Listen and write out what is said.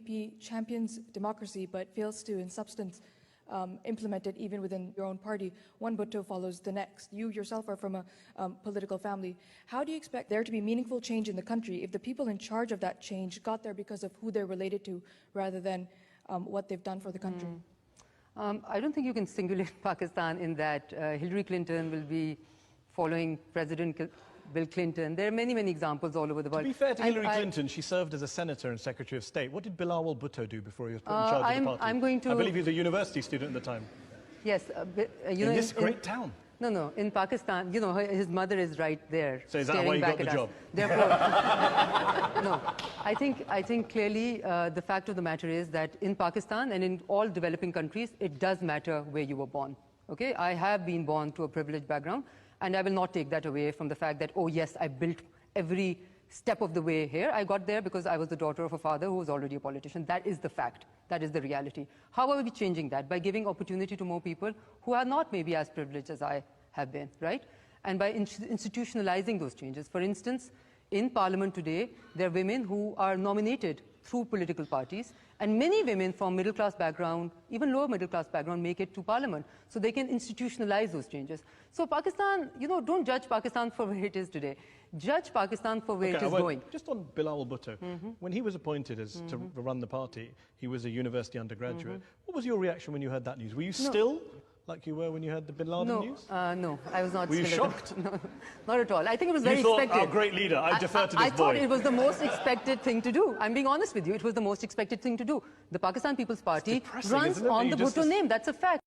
PDP champions democracy but fails to, in substance, implement it even within your own party. One Bhutto follows the next. You yourself are from a political family. How do you expect there to be meaningful change in the country if the people in charge of that change got there because of who they're related to rather than what they've done for the country? I don't think you can singulate Pakistan in that Hillary Clinton will be following President Bill Clinton. There are many, many examples all over the world. To be fair to Hillary Clinton, she served as a senator and Secretary of State. What did Bilawal Bhutto do before he was put in charge of the party? I believe he was a university student at the time. Yes. In this great town? No. In Pakistan, you know, his mother is right there. So is that why he got the job? Therefore, no. I think clearly the fact of the matter is that in Pakistan and in all developing countries, it does matter where you were born. Okay? I have been born to a privileged background, and I will not take that away from the fact that, oh yes, I built every step of the way here. I got there because I was the daughter of a father who was already a politician. That is the fact. That is the reality. How are we changing that? By giving opportunity to more people who are not maybe as privileged as I have been, right? And by institutionalizing those changes. For instance, in Parliament today, there are women who are nominated through political parties, and many women from middle-class background, even lower middle-class background, make it to Parliament. So they can institutionalize those changes. So Pakistan, you know, don't judge Pakistan for where it is today. Judge Pakistan for where it is going. Just on Bilawal Bhutto, when he was appointed as to run the party, he was a university undergraduate. What was your reaction when you heard that news? Were you still like you were when you heard the Bin Laden news? No, I was not. Were you shocked? No, not at all. I think it was very expected. expected. You thought, our great leader, I defer to this boy. I thought it was the most expected thing to do. I'm being honest with you. It was the most expected thing to do. The Pakistan People's Party runs on the Bhutto name. That's a fact.